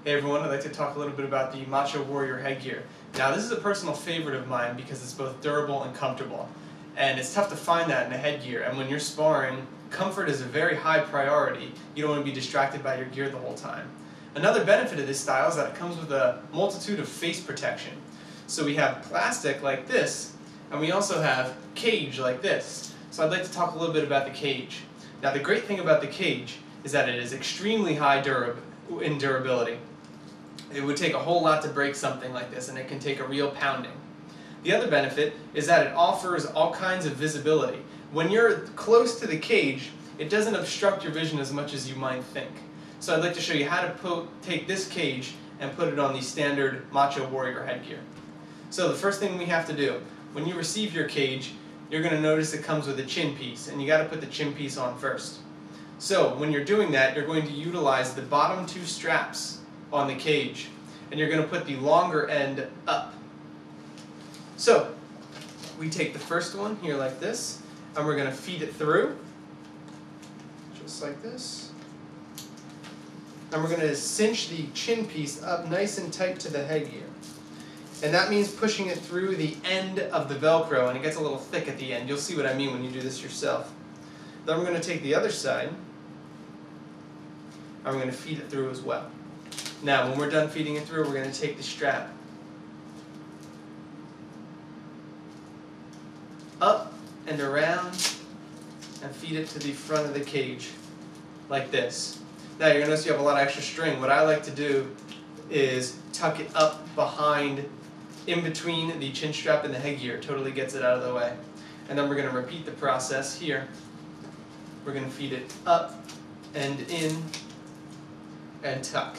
Hey everyone, I'd like to talk a little bit about the Macho Warrior Headgear. Now this is a personal favorite of mine because it's both durable and comfortable. And it's tough to find that in a headgear, and when you're sparring, comfort is a very high priority. You don't want to be distracted by your gear the whole time. Another benefit of this style is that it comes with a multitude of face protection. So we have plastic like this, and we also have cage like this. So I'd like to talk a little bit about the cage. Now the great thing about the cage is that it is extremely high in durability. It would take a whole lot to break something like this, and it can take a real pounding. The other benefit is that it offers all kinds of visibility. When you're close to the cage, it doesn't obstruct your vision as much as you might think. So I'd like to show you how to take this cage and put it on the standard Macho Warrior Headgear. So the first thing we have to do, when you receive your cage, you're going to notice it comes with a chin piece, and you got to put the chin piece on first. So when you're doing that, you're going to utilize the bottom two straps on the cage, and you're going to put the longer end up. So we take the first one here like this, and we're going to feed it through just like this, and we're going to cinch the chin piece up nice and tight to the headgear, and that means pushing it through the end of the Velcro, and it gets a little thick at the end. You'll see what I mean when you do this yourself. Then we're going to take the other side, and we're going to feed it through as well. Now, when we're done feeding it through, we're going to take the strap up and around and feed it to the front of the cage, like this. Now, you're going to notice you have a lot of extra string. What I like to do is tuck it up behind, in between the chin strap and the headgear. It totally gets it out of the way. And then we're going to repeat the process here. We're going to feed it up and in and tuck.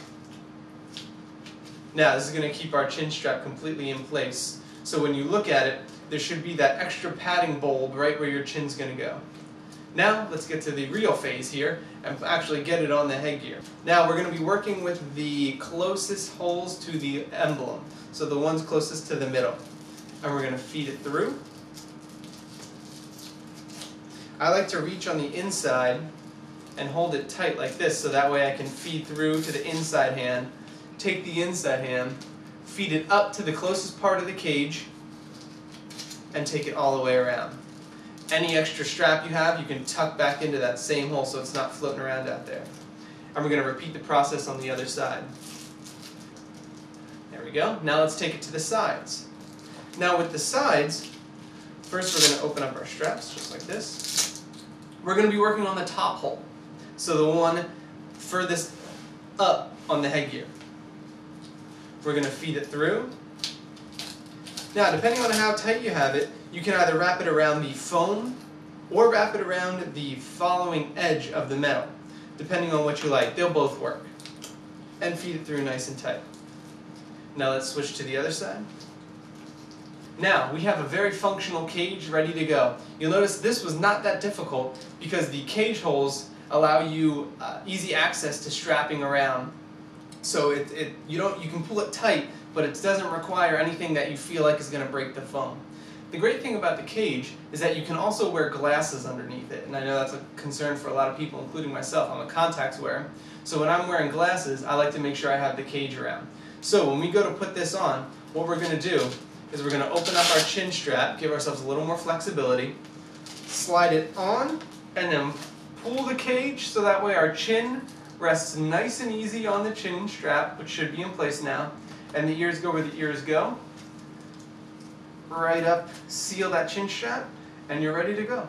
Now this is going to keep our chin strap completely in place. So when you look at it, there should be that extra padding bulb right where your chin's going to go. Now let's get to the real phase here and actually get it on the headgear. Now we're going to be working with the closest holes to the emblem, so the ones closest to the middle. And we're going to feed it through. I like to reach on the inside and hold it tight like this, so that way I can feed through to the inside hand, take the inside hand, feed it up to the closest part of the cage, and take it all the way around. Any extra strap you have, you can tuck back into that same hole so it's not floating around out there. And we're going to repeat the process on the other side. There we go. Now let's take it to the sides. Now with the sides, first we're going to open up our straps just like this. We're going to be working on the top hole, so the one furthest up on the headgear. We're going to feed it through. Now, depending on how tight you have it, you can either wrap it around the foam or wrap it around the following edge of the metal, depending on what you like. They'll both work. And feed it through nice and tight. Now let's switch to the other side. Now, we have a very functional cage ready to go. You'll notice this was not that difficult because the cage holes allow you easy access to strapping around. So you can pull it tight, but it doesn't require anything that you feel like is going to break the foam. The great thing about the cage is that you can also wear glasses underneath it, and I know that's a concern for a lot of people, including myself. I'm a contacts wearer, so when I'm wearing glasses, I like to make sure I have the cage around. So when we go to put this on, what we're going to do is we're going to open up our chin strap, give ourselves a little more flexibility, slide it on, and then pull the cage so that way our chin rests nice and easy on the chin strap, which should be in place now, and the ears go where the ears go. Right up, seal that chin strap, and you're ready to go.